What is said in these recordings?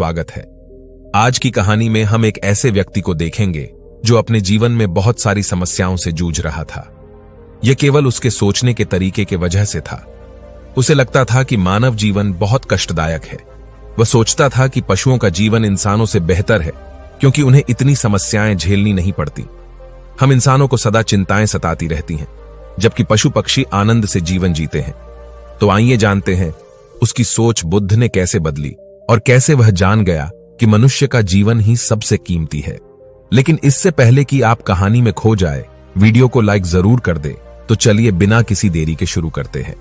स्वागत है। आज की कहानी में हम एक ऐसे व्यक्ति को देखेंगे जो अपने जीवन में बहुत सारी समस्याओं से जूझ रहा था। यह केवल उसके सोचने के तरीके के वजह से था। उसे लगता था कि मानव जीवन बहुत कष्टदायक है। वह सोचता था कि पशुओं का जीवन इंसानों से बेहतर है क्योंकि उन्हें इतनी समस्याएं झेलनी नहीं पड़ती। हम इंसानों को सदा चिंताएं सताती रहती हैं, जबकि पशु पक्षी आनंद से जीवन जीते हैं। तो आइए जानते हैं उसकी सोच बुद्ध ने कैसे बदली और कैसे वह जान गया कि मनुष्य का जीवन ही सबसे कीमती है। लेकिन इससे पहले कि आप कहानी में खो जाए, वीडियो को लाइक जरूर कर दे। तो चलिए बिना किसी देरी के शुरू करते हैं।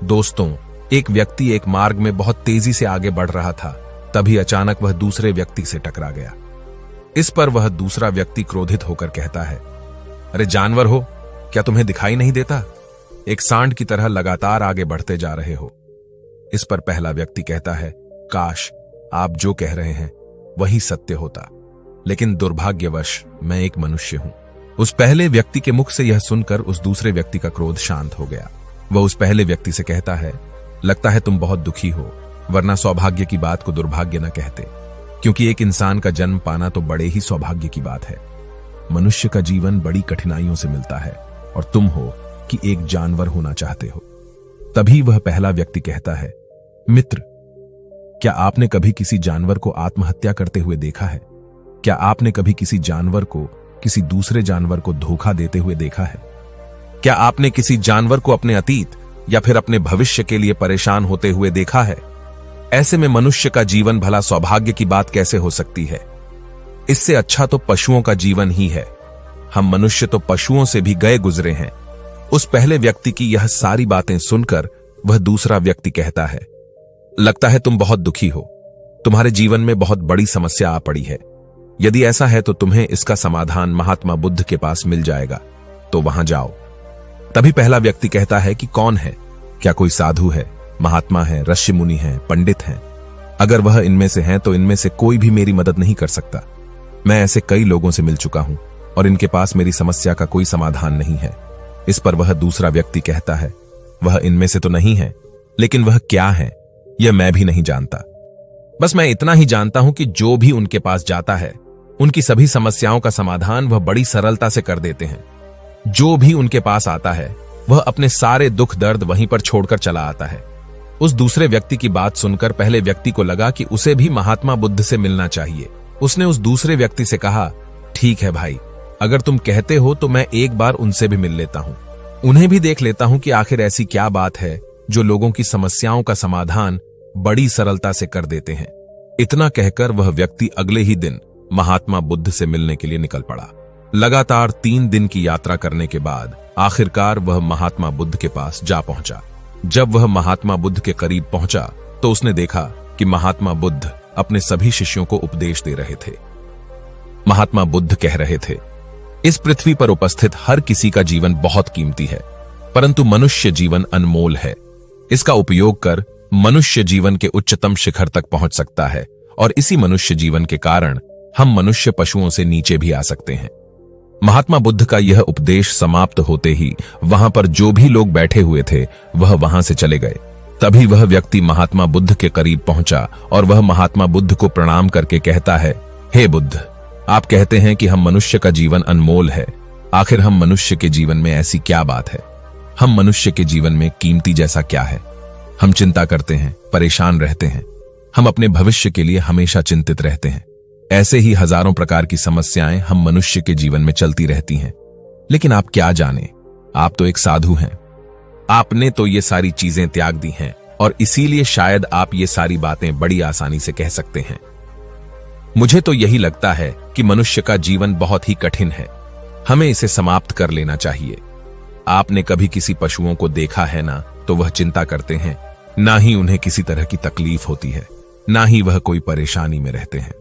दोस्तों, एक व्यक्ति एक मार्ग में बहुत तेजी से आगे बढ़ रहा था। तभी अचानक वह दूसरे व्यक्ति से टकरा गया। इस पर वह दूसरा व्यक्ति क्रोधित होकर कहता है, अरे जानवर हो, क्या तुम्हें दिखाई नहीं देता? एक सांड की तरह लगातार आगे बढ़ते जा रहे हो। इस पर पहला व्यक्ति कहता है, काश आप जो कह रहे हैं वही सत्य होता, लेकिन दुर्भाग्यवश मैं एक मनुष्य हूं। उस पहले व्यक्ति के मुख से यह सुनकर उस दूसरे व्यक्ति का क्रोध शांत हो गया। वह उस पहले व्यक्ति से कहता है, लगता है तुम बहुत दुखी हो, वरना सौभाग्य की बात को दुर्भाग्य न कहते, क्योंकि एक इंसान का जन्म पाना तो बड़े ही सौभाग्य की बात है। मनुष्य का जीवन बड़ी कठिनाइयों से मिलता है और तुम हो कि एक जानवर होना चाहते हो। तभी वह पहला व्यक्ति कहता है, मित्र, क्या आपने कभी किसी जानवर को आत्महत्या करते हुए देखा है? क्या आपने कभी किसी जानवर को किसी दूसरे जानवर को धोखा देते हुए देखा है? क्या आपने किसी जानवर को अपने अतीत या फिर अपने भविष्य के लिए परेशान होते हुए देखा है? ऐसे में मनुष्य का जीवन भला सौभाग्य की बात कैसे हो सकती है? इससे अच्छा तो पशुओं का जीवन ही है। हम मनुष्य तो पशुओं से भी गए गुजरे हैं। उस पहले व्यक्ति की यह सारी बातें सुनकर वह दूसरा व्यक्ति कहता है, लगता है तुम बहुत दुखी हो, तुम्हारे जीवन में बहुत बड़ी समस्या आ पड़ी है। यदि ऐसा है तो तुम्हें इसका समाधान महात्मा बुद्ध के पास मिल जाएगा, तो वहां जाओ। तभी पहला व्यक्ति कहता है कि कौन है? क्या कोई साधु है, महात्मा है, ऋषि मुनि है, पंडित हैं? अगर वह इनमें से हैं तो इनमें से कोई भी मेरी मदद नहीं कर सकता। मैं ऐसे कई लोगों से मिल चुका हूं और इनके पास मेरी समस्या का कोई समाधान नहीं है। इस पर वह दूसरा व्यक्ति कहता है, वह इनमें से तो नहीं है, लेकिन वह क्या है यह मैं भी नहीं जानता। बस मैं इतना ही जानता हूं कि जो भी उनके पास जाता है उनकी सभी समस्याओं का समाधान वह बड़ी सरलता से कर देते हैं। जो भी उनके पास आता है वह अपने सारे दुख दर्द वहीं पर छोड़कर चला आता है। उस दूसरे व्यक्ति की बात सुनकर पहले व्यक्ति को लगा कि उसे भी महात्मा बुद्ध से मिलना चाहिए। उसने उस दूसरे व्यक्ति से कहा, ठीक है भाई, अगर तुम कहते हो तो मैं एक बार उनसे भी मिल लेता हूं, उन्हें भी देख लेता हूं कि आखिर ऐसी क्या बात है जो लोगों की समस्याओं का समाधान बड़ी सरलता से कर देते हैं। इतना कहकर वह व्यक्ति अगले ही दिन महात्मा बुद्ध से मिलने के लिए निकल पड़ा। लगातार 3 दिन की यात्रा करने के बाद आखिरकार वह महात्मा बुद्ध के पास जा पहुंचा। जब वह महात्मा बुद्ध के करीब पहुंचा तो उसने देखा कि महात्मा बुद्ध अपने सभी शिष्यों को उपदेश दे रहे थे। महात्मा बुद्ध कह रहे थे, इस पृथ्वी पर उपस्थित हर किसी का जीवन बहुत कीमती है, परंतु मनुष्य जीवन अनमोल है। इसका उपयोग कर मनुष्य जीवन के उच्चतम शिखर तक पहुंच सकता है और इसी मनुष्य जीवन के कारण हम मनुष्य पशुओं से नीचे भी आ सकते हैं। महात्मा बुद्ध का यह उपदेश समाप्त होते ही वहां पर जो भी लोग बैठे हुए थे वह वहां से चले गए। तभी वह व्यक्ति महात्मा बुद्ध के करीब पहुंचा और वह महात्मा बुद्ध को प्रणाम करके कहता है, हे बुद्ध, आप कहते हैं कि हम मनुष्य का जीवन अनमोल है। आखिर हम मनुष्य के जीवन में ऐसी क्या बात है? हम मनुष्य के जीवन में कीमती जैसा क्या है? हम चिंता करते हैं, परेशान रहते हैं, हम अपने भविष्य के लिए हमेशा चिंतित रहते हैं। ऐसे ही हजारों प्रकार की समस्याएं हम मनुष्य के जीवन में चलती रहती हैं। लेकिन आप क्या जाने, आप तो एक साधु हैं। आपने तो ये सारी चीजें त्याग दी हैं और इसीलिए शायद आप ये सारी बातें बड़ी आसानी से कह सकते हैं। मुझे तो यही लगता है कि मनुष्य का जीवन बहुत ही कठिन है, हमें इसे समाप्त कर लेना चाहिए। आपने कभी किसी पशुओं को देखा है ना, तो वह चिंता करते हैं, ना ही उन्हें किसी तरह की तकलीफ होती है, ना ही वह कोई परेशानी में रहते हैं।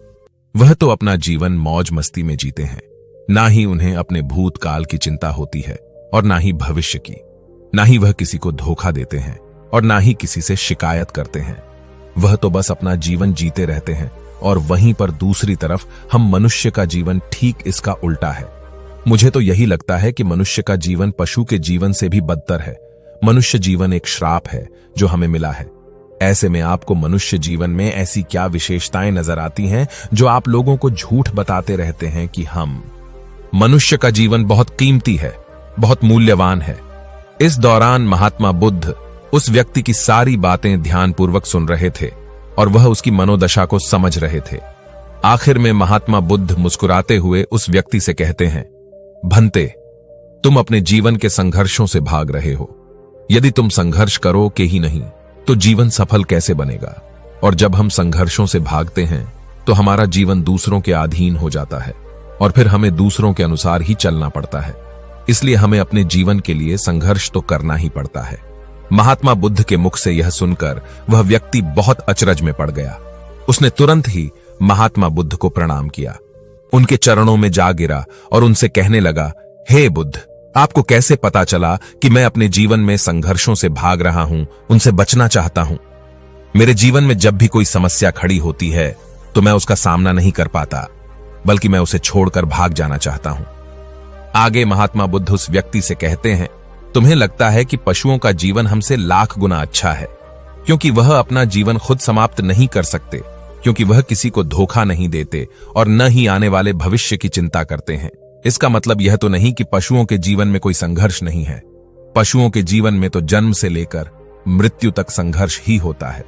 वह तो अपना जीवन मौज मस्ती में जीते हैं, ना ही उन्हें अपने भूतकाल की चिंता होती है और ना ही भविष्य की। ना ही वह किसी को धोखा देते हैं और ना ही किसी से शिकायत करते हैं। वह तो बस अपना जीवन जीते रहते हैं और वहीं पर दूसरी तरफ हम मनुष्य का जीवन ठीक इसका उल्टा है। मुझे तो यही लगता है कि मनुष्य का जीवन पशु के जीवन से भी बदतर है। मनुष्य जीवन एक श्राप है जो हमें मिला है। ऐसे में आपको मनुष्य जीवन में ऐसी क्या विशेषताएं नजर आती हैं जो आप लोगों को झूठ बताते रहते हैं कि मनुष्य का जीवन बहुत कीमती है, बहुत मूल्यवान है। इस दौरान महात्मा बुद्ध उस व्यक्ति की सारी बातें ध्यानपूर्वक सुन रहे थे और वह उसकी मनोदशा को समझ रहे थे। आखिर में महात्मा बुद्ध मुस्कुराते हुए उस व्यक्ति से कहते हैं, भंते, तुम अपने जीवन के संघर्षों से भाग रहे हो। यदि तुम संघर्ष करो के ही नहीं तो जीवन सफल कैसे बनेगा? और जब हम संघर्षों से भागते हैं तो हमारा जीवन दूसरों के अधीन हो जाता है और फिर हमें दूसरों के अनुसार ही चलना पड़ता है। इसलिए हमें अपने जीवन के लिए संघर्ष तो करना ही पड़ता है। महात्मा बुद्ध के मुख से यह सुनकर वह व्यक्ति बहुत अचरज में पड़ गया। उसने तुरंत ही महात्मा बुद्ध को प्रणाम किया, उनके चरणों में जा गिरा और उनसे कहने लगा, हे बुद्ध, आपको कैसे पता चला कि मैं अपने जीवन में संघर्षों से भाग रहा हूं, उनसे बचना चाहता हूं? मेरे जीवन में जब भी कोई समस्या खड़ी होती है तो मैं उसका सामना नहीं कर पाता, बल्कि मैं उसे छोड़कर भाग जाना चाहता हूं। आगे महात्मा बुद्ध उस व्यक्ति से कहते हैं, तुम्हें लगता है कि पशुओं का जीवन हमसे लाख गुना अच्छा है, क्योंकि वह अपना जीवन खुद समाप्त नहीं कर सकते, क्योंकि वह किसी को धोखा नहीं देते और न ही आने वाले भविष्य की चिंता करते हैं। इसका मतलब यह तो नहीं कि पशुओं के जीवन में कोई संघर्ष नहीं है। पशुओं के जीवन में तो जन्म से लेकर मृत्यु तक संघर्ष ही होता है।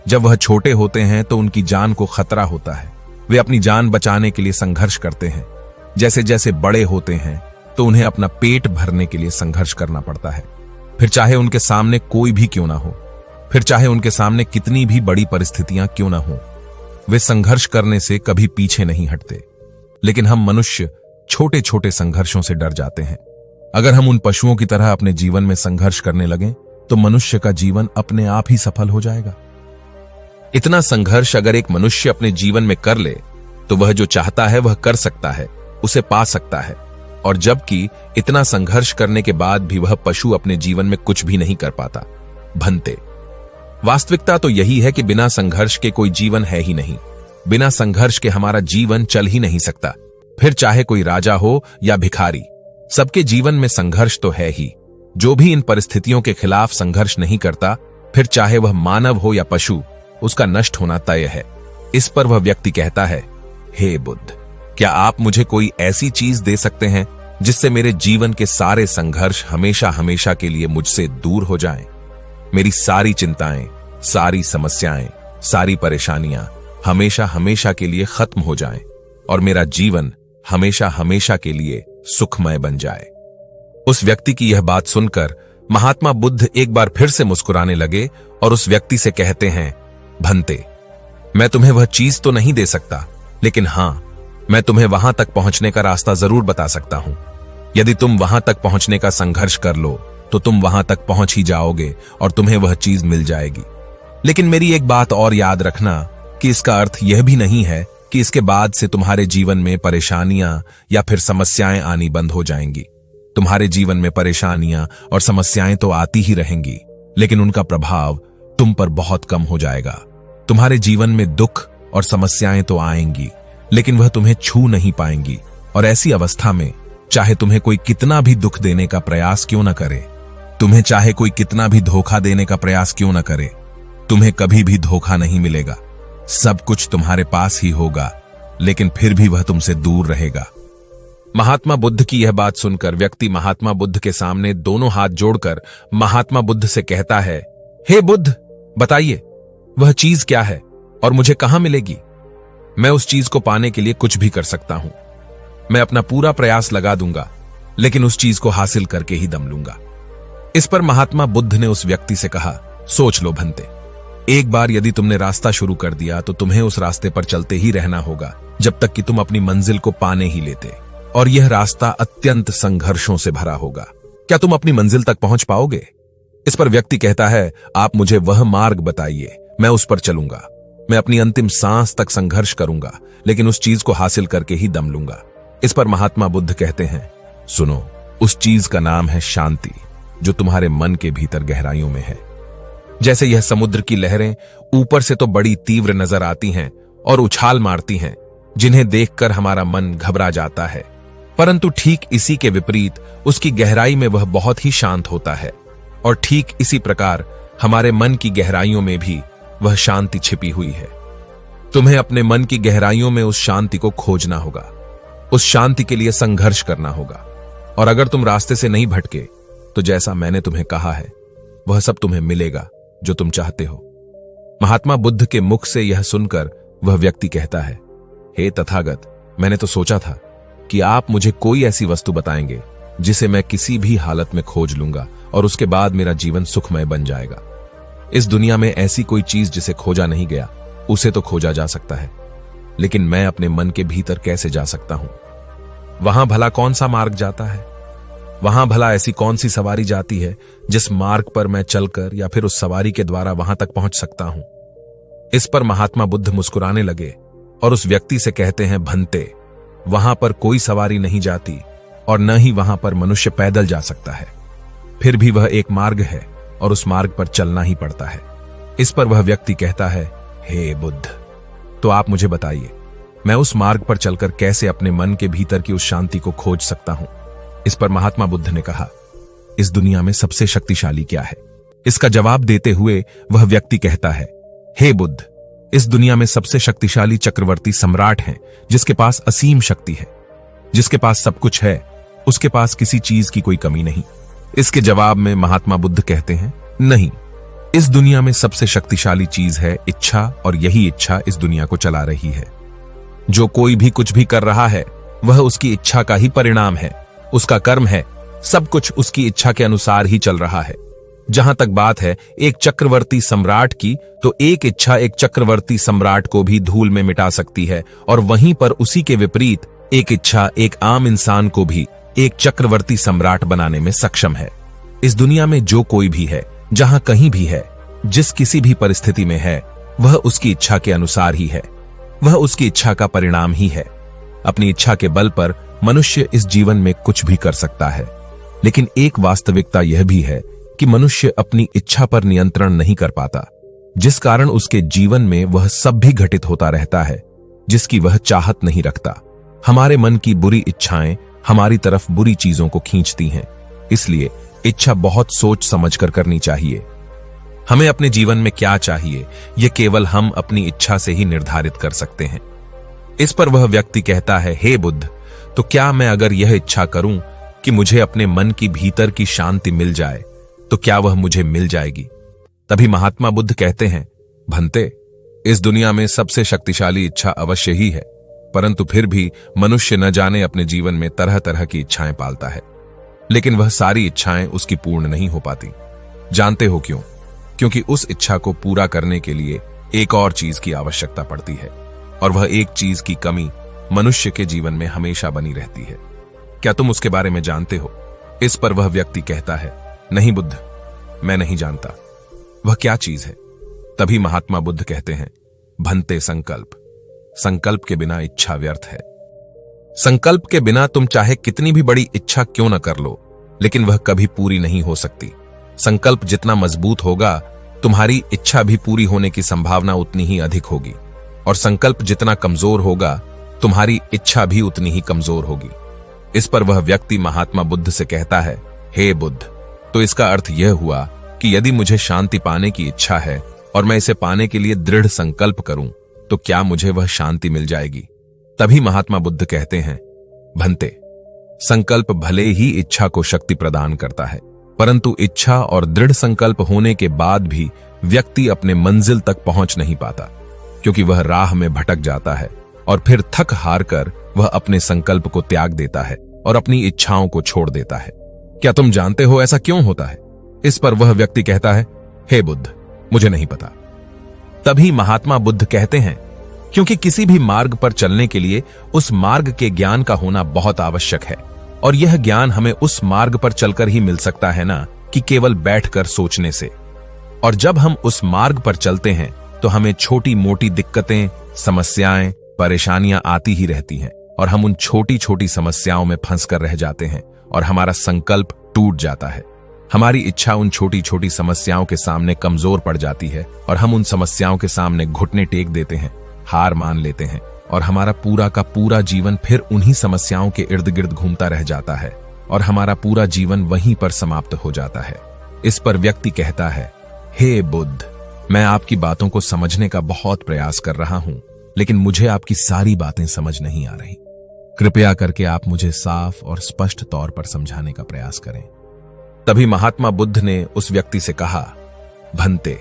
जब वह छोटे होते हैं तो उनकी जान को खतरा होता है, वे अपनी जान बचाने के लिए संघर्ष करते हैं। जैसे जैसे बड़े होते हैं तो उन्हें अपना पेट भरने के लिए संघर्ष करना पड़ता है, फिर चाहे उनके सामने कोई भी क्यों ना हो, फिर चाहे उनके सामने कितनी भी बड़ी परिस्थितियां क्यों ना हो, वे संघर्ष करने से कभी पीछे नहीं हटते। लेकिन हम मनुष्य छोटे छोटे संघर्षों से डर जाते हैं। अगर हम उन पशुओं की तरह अपने जीवन में संघर्ष करने लगें तो मनुष्य का जीवन अपने आप ही सफल हो जाएगा। इतना संघर्ष अगर एक मनुष्य अपने जीवन में कर ले तो वह जो चाहता है वह कर सकता है, उसे पा सकता है। और जबकि इतना संघर्ष करने के बाद भी वह पशु अपने जीवन में कुछ भी नहीं कर पाता। भंते, वास्तविकता तो यही है कि बिना संघर्ष के कोई जीवन है ही नहीं। बिना संघर्ष के हमारा जीवन चल ही नहीं सकता। फिर चाहे कोई राजा हो या भिखारी, सबके जीवन में संघर्ष तो है ही। जो भी इन परिस्थितियों के खिलाफ संघर्ष नहीं करता, फिर चाहे वह मानव हो या पशु, उसका नष्ट होना तय है। इस पर वह व्यक्ति कहता है, हे बुद्ध, क्या आप मुझे कोई ऐसी चीज दे सकते हैं जिससे मेरे जीवन के सारे संघर्ष हमेशा हमेशा के लिए मुझसे दूर हो जाएं? मेरी सारी चिंताएं, सारी समस्याएं, सारी परेशानियां हमेशा हमेशा के लिए खत्म हो जाएं और मेरा जीवन हमेशा हमेशा के लिए सुखमय बन जाए। उस व्यक्ति की यह बात सुनकर महात्मा बुद्ध एक बार फिर से मुस्कुराने लगे और उस व्यक्ति से कहते हैं, भंते, मैं तुम्हें वह चीज तो नहीं दे सकता, लेकिन हां, मैं तुम्हें वहां तक पहुंचने का रास्ता जरूर बता सकता हूं। यदि तुम वहां तक पहुंचने का संघर्ष कर लो तो तुम वहां तक पहुंच ही जाओगे और तुम्हें वह चीज मिल जाएगी। लेकिन मेरी एक बात और याद रखना कि इसका अर्थ यह भी नहीं है कि इसके बाद से तुम्हारे जीवन में परेशानियां या फिर समस्याएं आनी बंद हो जाएंगी। तुम्हारे जीवन में परेशानियां और समस्याएं तो आती ही रहेंगी, लेकिन उनका प्रभाव तुम पर बहुत कम हो जाएगा। तुम्हारे जीवन में दुख और समस्याएं तो आएंगी, लेकिन वह तुम्हें छू नहीं पाएंगी। और ऐसी अवस्था में चाहे तुम्हें कोई कितना भी दुख देने का प्रयास क्यों न करे, तुम्हें चाहे कोई कितना भी धोखा देने का प्रयास क्यों न करे, तुम्हें कभी भी धोखा नहीं मिलेगा। सब कुछ तुम्हारे पास ही होगा, लेकिन फिर भी वह तुमसे दूर रहेगा। महात्मा बुद्ध की यह बात सुनकर व्यक्ति महात्मा बुद्ध के सामने दोनों हाथ जोड़कर महात्मा बुद्ध से कहता है, हे बुद्ध, बताइए वह चीज क्या है और मुझे कहां मिलेगी? मैं उस चीज को पाने के लिए कुछ भी कर सकता हूं। मैं अपना पूरा प्रयास लगा दूंगा, लेकिन उस चीज को हासिल करके ही दम लूंगा। इस पर महात्मा बुद्ध ने उस व्यक्ति से कहा, सोच लो भंते, एक बार यदि तुमने रास्ता शुरू कर दिया तो तुम्हें उस रास्ते पर चलते ही रहना होगा जब तक कि तुम अपनी मंजिल को पाने ही लेते, और यह रास्ता अत्यंत संघर्षों से भरा होगा। क्या तुम अपनी मंजिल तक पहुंच पाओगे? इस पर व्यक्ति कहता है, आप मुझे वह मार्ग बताइए, मैं उस पर चलूंगा। मैं अपनी अंतिम सांस तक संघर्ष करूंगा, लेकिन उस चीज को हासिल करके ही दम लूंगा। इस पर महात्मा बुद्ध कहते हैं, सुनो, उस चीज का नाम है शांति, जो तुम्हारे मन के भीतर गहराइयों में है। जैसे यह समुद्र की लहरें ऊपर से तो बड़ी तीव्र नजर आती हैं और उछाल मारती हैं, जिन्हें देखकर हमारा मन घबरा जाता है, परंतु ठीक इसी के विपरीत उसकी गहराई में वह बहुत ही शांत होता है। और ठीक इसी प्रकार हमारे मन की गहराइयों में भी वह शांति छिपी हुई है। तुम्हें अपने मन की गहराइयों में उस शांति को खोजना होगा, उस शांति के लिए संघर्ष करना होगा। और अगर तुम रास्ते से नहीं भटके तो जैसा मैंने तुम्हें कहा है वह सब तुम्हें मिलेगा जो तुम चाहते हो। महात्मा बुद्ध के मुख से यह सुनकर वह व्यक्ति कहता है, हे तथागत, मैंने तो सोचा था कि आप मुझे कोई ऐसी वस्तु बताएंगे जिसे मैं किसी भी हालत में खोज लूंगा और उसके बाद मेरा जीवन सुखमय बन जाएगा। इस दुनिया में ऐसी कोई चीज जिसे खोजा नहीं गया उसे तो खोजा जा सकता है, लेकिन मैं अपने मन के भीतर कैसे जा सकता हूं? वहां भला कौन सा मार्ग जाता है? वहां भला ऐसी कौन सी सवारी जाती है जिस मार्ग पर मैं चलकर या फिर उस सवारी के द्वारा वहां तक पहुंच सकता हूं? इस पर महात्मा बुद्ध मुस्कुराने लगे और उस व्यक्ति से कहते हैं, भंते, वहां पर कोई सवारी नहीं जाती और न ही वहां पर मनुष्य पैदल जा सकता है। फिर भी वह एक मार्ग है और उस मार्ग पर चलना ही पड़ता है। इस पर वह व्यक्ति कहता है, हे बुद्ध, तो आप मुझे बताइए, मैं उस मार्ग पर चलकर कैसे अपने मन के भीतर की उस शांति को खोज सकता हूं? इस पर महात्मा बुद्ध ने कहा, इस दुनिया में सबसे शक्तिशाली क्या है? इसका जवाब देते हुए वह व्यक्ति कहता है, हे बुद्ध, इस दुनिया में सबसे शक्तिशाली चक्रवर्ती सम्राट हैं जिसके पास असीम शक्ति है, जिसके पास सब कुछ है, उसके पास किसी चीज की कोई कमी नहीं। इसके जवाब में महात्मा बुद्ध कहते हैं, नहीं, इस दुनिया में सबसे शक्तिशाली चीज है इच्छा, और यही इच्छा इस दुनिया को चला रही है। जो कोई भी कुछ भी कर रहा है वह उसकी इच्छा का ही परिणाम है, उसका कर्म है, सब कुछ उसकी इच्छा के अनुसार ही चल रहा है। जहां तक बात है एक चक्रवर्ती सम्राट की, तो एक इच्छा एक चक्रवर्ती सम्राट को भी धूल में मिटा सकती है, और वहीं पर उसी के विपरीत एक इच्छा एक आम इंसान को भी एक चक्रवर्ती सम्राट बनाने में सक्षम है। इस दुनिया में जो कोई भी है, जहां कहीं भी है, जिस किसी भी परिस्थिति में है, वह उसकी इच्छा के अनुसार ही है, वह उसकी इच्छा का परिणाम ही है। अपनी इच्छा के बल पर मनुष्य इस जीवन में कुछ भी कर सकता है, लेकिन एक वास्तविकता यह भी है कि मनुष्य अपनी इच्छा पर नियंत्रण नहीं कर पाता, जिस कारण उसके जीवन में वह सब भी घटित होता रहता है जिसकी वह चाहत नहीं रखता। हमारे मन की बुरी इच्छाएं हमारी तरफ बुरी चीजों को खींचती हैं, इसलिए इच्छा बहुत सोच समझकर करनी चाहिए। हमें अपने जीवन में क्या चाहिए यह केवल हम अपनी इच्छा से ही निर्धारित कर सकते हैं। इस पर वह व्यक्ति कहता है, हे बुद्ध, तो क्या मैं अगर यह इच्छा करूं कि मुझे अपने मन की भीतर की शांति मिल जाए तो क्या वह मुझे मिल जाएगी? तभी महात्मा बुद्ध कहते हैं, भंते, इस दुनिया में सबसे शक्तिशाली इच्छा अवश्य ही है, परंतु फिर भी मनुष्य न जाने अपने जीवन में तरह तरह की इच्छाएं पालता है, लेकिन वह सारी इच्छाएं उसकी पूर्ण नहीं हो पाती। जानते हो क्यों? क्योंकि उस इच्छा को पूरा करने के लिए एक और चीज की आवश्यकता पड़ती है, और वह एक चीज की कमी मनुष्य के जीवन में हमेशा बनी रहती है। क्या तुम उसके बारे में जानते हो? इस पर वह व्यक्ति कहता है, नहीं बुद्ध, मैं नहीं जानता। वह क्या चीज है? तभी महात्मा बुद्ध कहते हैं, भंते, संकल्प। संकल्प के बिना इच्छा व्यर्थ है। संकल्प के बिना तुम चाहे कितनी भी बड़ी इच्छा क्यों न कर लो, लेकिन वह कभी पूरी नहीं हो सकती। संकल्प जितना मजबूत होगा, तुम्हारी इच्छा भी पूरी होने की संभावना उतनी ही अधिक होगी, और संकल्प जितना कमजोर होगा, तुम्हारी इच्छा भी उतनी ही कमजोर होगी। इस पर वह व्यक्ति महात्मा बुद्ध से कहता है, हे बुद्ध, तो इसका अर्थ यह हुआ कि यदि मुझे शांति पाने की इच्छा है और मैं इसे पाने के लिए दृढ़ संकल्प करूं, तो क्या मुझे वह शांति मिल जाएगी? तभी महात्मा बुद्ध कहते हैं, भंते, संकल्प भले ही इच्छा को शक्ति प्रदान करता है, परंतु इच्छा और दृढ़ संकल्प होने के बाद भी व्यक्ति अपने मंजिल तक पहुंच नहीं पाता, क्योंकि वह राह में भटक जाता है और फिर थक हार कर वह अपने संकल्प को त्याग देता है और अपनी इच्छाओं को छोड़ देता है। क्या तुम जानते हो ऐसा क्यों होता है? इस पर वह व्यक्ति कहता है, हे बुद्ध, मुझे नहीं पता। तभी महात्मा बुद्ध कहते हैं, क्योंकि किसी भी मार्ग पर चलने के लिए उस मार्ग के ज्ञान का होना बहुत आवश्यक है, और यह ज्ञान हमें उस मार्ग पर चलकर ही मिल सकता है ना कि केवल बैठकर सोचने से। और जब हम उस मार्ग पर चलते हैं तो हमें छोटी मोटी दिक्कतें, समस्याएं, परेशानियां आती ही रहती हैं, और हम उन छोटी छोटी समस्याओं में फंसकर रह जाते हैं और हमारा संकल्प टूट जाता है। हमारी इच्छा उन छोटी छोटी समस्याओं के सामने कमजोर पड़ जाती है और हम उन समस्याओं के सामने घुटने टेक देते हैं, हार मान लेते हैं, और हमारा पूरा का पूरा जीवन फिर उन्हीं समस्याओं के इर्द गिर्द घूमता रह जाता है और हमारा पूरा जीवन वहीं पर समाप्त हो जाता है। इस पर व्यक्ति कहता है, हे बुद्ध, मैं आपकी बातों को समझने का बहुत प्रयास कर रहा हूं, लेकिन मुझे आपकी सारी बातें समझ नहीं आ रही। कृपया करके आप मुझे साफ और स्पष्ट तौर पर समझाने का प्रयास करें। तभी महात्मा बुद्ध ने उस व्यक्ति से कहा, भंते,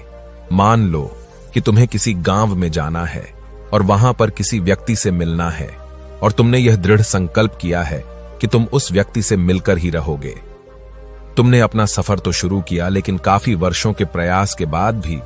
मान लो कि तुम्हें किसी गांव में जाना है और वहां पर किसी व्यक्ति से मिलना है, और तुमने यह दृढ़ संकल्प किया है कि तुम उस व्यक्ति से मिलकर ही रहोगे। तुमने अपना सफर तो शुरू किया, लेकिन काफी वर्षों के प्रयास के बाद भी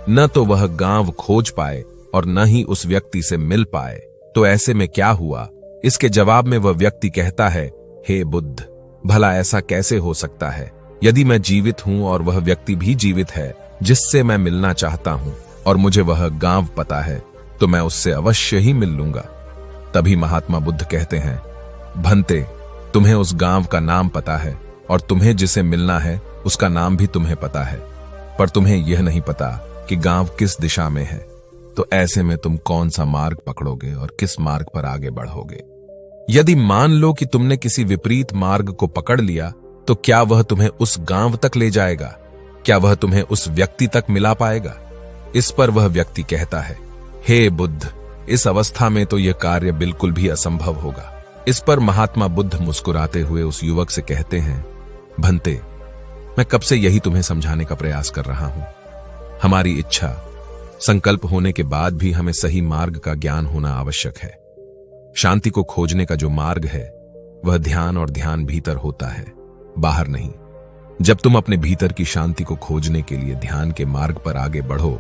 न तो वह गांव खोज पाए और न ही उस व्यक्ति से मिल पाए। तो ऐसे में क्या हुआ? इसके जवाब में वह व्यक्ति कहता है, हे बुद्ध, भला ऐसा कैसे हो सकता है? यदि मैं जीवित हूं और वह व्यक्ति भी जीवित है जिससे मैं मिलना चाहता हूं, और मुझे वह गांव पता है, तो मैं उससे अवश्य ही मिल लूंगा। तभी महात्मा बुद्ध कहते हैं, भंते, तुम्हें उस गांव का नाम पता है और तुम्हें जिसे मिलना है उसका नाम भी तुम्हें पता है, पर तुम्हें यह नहीं पता कि गांव किस दिशा में है। तो ऐसे में तुम कौन सा मार्ग पकड़ोगे और किस मार्ग पर आगे बढ़ोगे? यदि मान लो कि तुमने किसी विपरीत मार्ग को पकड़ लिया, तो क्या वह तुम्हें उस गांव तक ले जाएगा? क्या वह तुम्हें उस व्यक्ति तक मिला पाएगा? इस पर वह व्यक्ति कहता है, हे बुद्ध, इस अवस्था में तो यह कार्य बिल्कुल भी असंभव होगा। इस पर महात्मा बुद्ध मुस्कुराते हुए उस युवक से कहते हैं, भंते, मैं कब से यही तुम्हें समझाने का प्रयास कर रहा हूं। हमारी इच्छा, संकल्प होने के बाद भी हमें सही मार्ग का ज्ञान होना आवश्यक है। शांति को खोजने का जो मार्ग है वह ध्यान, और ध्यान भीतर होता है, बाहर नहीं। जब तुम अपने भीतर की शांति को खोजने के लिए ध्यान के मार्ग पर आगे बढ़ो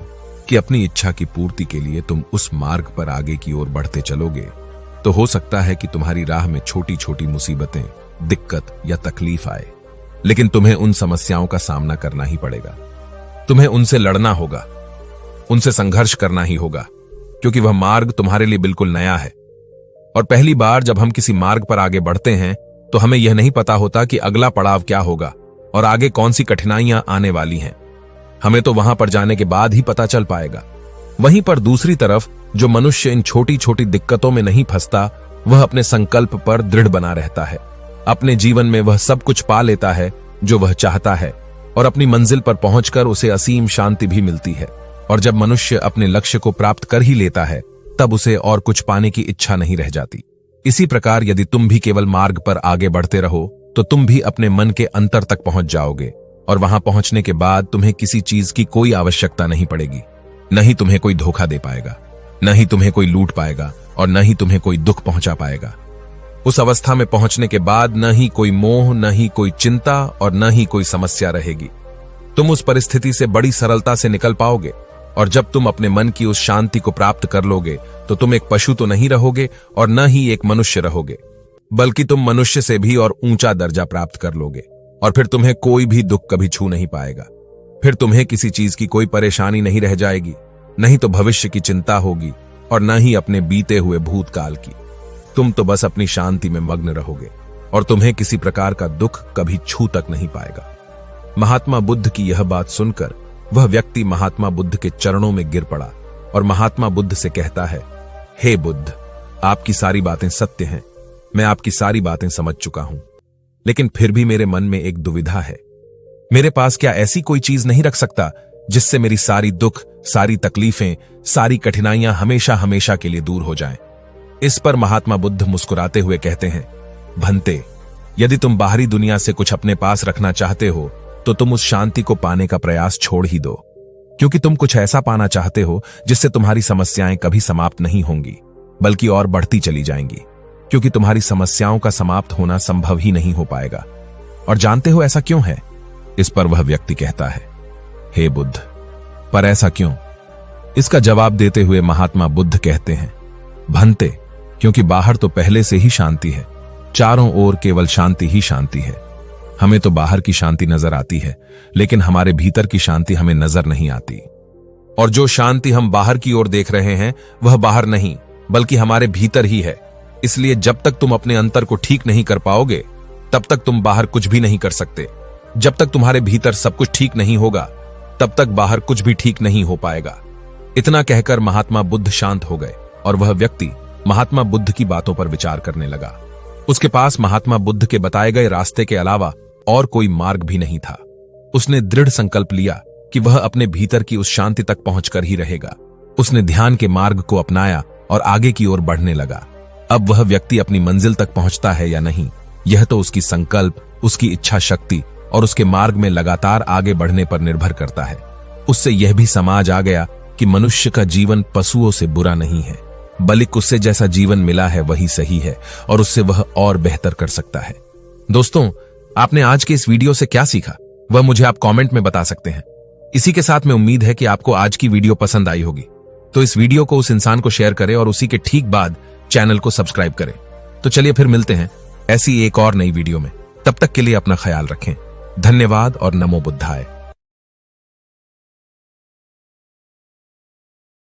कि अपनी इच्छा की पूर्ति के लिए तुम उस मार्ग पर आगे की ओर बढ़ते चलोगे, तो हो सकता है कि तुम्हारी राह में छोटी छोटी मुसीबतें, दिक्कत या तकलीफ आए, लेकिन तुम्हें उन समस्याओं का सामना करना ही पड़ेगा। तुम्हें उनसे लड़ना होगा, उनसे संघर्ष करना ही होगा, क्योंकि वह मार्ग तुम्हारे लिए बिल्कुल नया है। और पहली बार जब हम किसी मार्ग पर आगे बढ़ते हैं तो हमें यह नहीं पता होता कि अगला पड़ाव क्या होगा और आगे कौन सी कठिनाइयां आने वाली हैं। हमें तो वहां पर जाने के बाद ही पता चल पाएगा। वहीं पर दूसरी तरफ जो मनुष्य इन छोटी छोटी दिक्कतों में नहीं फंसता, वह अपने संकल्प पर दृढ़ बना रहता है। अपने जीवन में वह सब कुछ पा लेता है जो वह चाहता है, और अपनी मंजिल पर पहुंचकर उसे असीम शांति भी मिलती है। और जब मनुष्य अपने लक्ष्य को प्राप्त कर ही लेता है, तब उसे और कुछ पाने की इच्छा नहीं रह जाती। इसी प्रकार यदि तुम भी केवल मार्ग पर आगे बढ़ते रहो, तो तुम भी अपने मन के अंतर तक पहुंच जाओगे, और वहां पहुंचने के बाद तुम्हें किसी चीज की कोई आवश्यकता नहीं पड़ेगी। न ही तुम्हें कोई धोखा दे पाएगा, न ही तुम्हें कोई लूट पाएगा, और न ही तुम्हें कोई दुख पहुंचा पाएगा। उस अवस्था में पहुंचने के बाद न ही कोई मोह, न ही कोई चिंता, और न ही कोई समस्या रहेगी। तुम उस परिस्थिति से बड़ी सरलता से निकल पाओगे, और जब तुम अपने मन की उस शांति को प्राप्त कर लोगे, तो तुम एक पशु तो नहीं रहोगे और न ही एक मनुष्य रहोगे, बल्कि तुम मनुष्य से भी और ऊंचा दर्जा प्राप्त कर लोगे। और फिर तुम्हें कोई भी दुख कभी छू नहीं पाएगा। फिर तुम्हें किसी चीज की कोई परेशानी नहीं रह जाएगी, नहीं तो भविष्य की चिंता होगी, और न ही अपने बीते हुए भूतकाल की। तुम तो बस अपनी शांति में मग्न रहोगे, और तुम्हें किसी प्रकार का दुख कभी छू तक नहीं पाएगा। महात्मा बुद्ध की यह बात सुनकर वह व्यक्ति महात्मा बुद्ध के चरणों में गिर पड़ा और महात्मा बुद्ध से कहता है, हे बुद्ध, आपकी सारी बातें सत्य हैं, मैं आपकी सारी बातें समझ चुका हूं, लेकिन फिर भी मेरे मन में एक दुविधा है। मेरे पास क्या ऐसी कोई चीज नहीं रख सकता जिससे मेरी सारी दुख, सारी तकलीफें, सारी कठिनाइयां हमेशा हमेशा के लिए दूर हो जाएं? इस पर महात्मा बुद्ध मुस्कुराते हुए कहते हैं, भंते, यदि तुम बाहरी दुनिया से कुछ अपने पास रखना चाहते हो, तो तुम उस शांति को पाने का प्रयास छोड़ ही दो, क्योंकि तुम कुछ ऐसा पाना चाहते हो जिससे तुम्हारी समस्याएं कभी समाप्त नहीं होंगी, बल्कि और बढ़ती चली जाएंगी, क्योंकि तुम्हारी समस्याओं का समाप्त होना संभव ही नहीं हो पाएगा। और जानते हो ऐसा क्यों है? इस पर वह व्यक्ति कहता है, हे बुद्ध, पर ऐसा क्यों? इसका जवाब देते हुए महात्मा बुद्ध कहते हैं, भंते, क्योंकि बाहर तो पहले से ही शांति है, चारों ओर केवल शांति ही शांति है। हमें तो बाहर की शांति नजर आती है, लेकिन हमारे भीतर की शांति हमें नजर नहीं आती। और जो शांति हम बाहर की ओर देख रहे हैं, वह बाहर नहीं, बल्कि हमारे भीतर ही है। इसलिए जब तक तुम अपने अंतर को ठीक नहीं कर पाओगे, तब तक तुम बाहर कुछ भी नहीं कर सकते। जब तक तुम्हारे भीतर सब कुछ ठीक नहीं होगा, तब तक बाहर कुछ भी ठीक नहीं हो पाएगा। इतना कहकर महात्मा बुद्ध शांत हो गए, और वह व्यक्ति महात्मा बुद्ध की बातों पर विचार करने लगा। उसके पास महात्मा बुद्ध के बताए गए रास्ते के अलावा और कोई मार्ग भी नहीं था। उसने दृढ़ संकल्प लिया कि वह अपने भीतर की उस शांति तक पहुंचकर ही रहेगा। उसने ध्यान के मार्ग को अपनाया और आगे की ओर बढ़ने लगा। अब वह व्यक्ति अपनी मंजिल तक पहुंचता है या नहीं, यह तो उसकी संकल्प, उसकी इच्छा शक्ति और उसके मार्ग में लगातार आगे बढ़ने पर निर्भर करता है। उससे यह भी समझ आ गया कि मनुष्य का जीवन पशुओं से बुरा नहीं है, बल्कि उससे जैसा जीवन मिला है वही सही है और उससे वह और बेहतर कर सकता है। दोस्तों, आपने आज के इस वीडियो से क्या सीखा वह मुझे आप कमेंट में बता सकते हैं। इसी के साथ में उम्मीद है कि आपको आज की वीडियो पसंद आई होगी, तो इस वीडियो को उस इंसान को शेयर करें और उसी के ठीक बाद चैनल को सब्सक्राइब करें। तो चलिए फिर मिलते हैं ऐसी एक और नई वीडियो में। तब तक के लिए अपना ख्याल रखें। धन्यवाद और नमो बुद्धाय।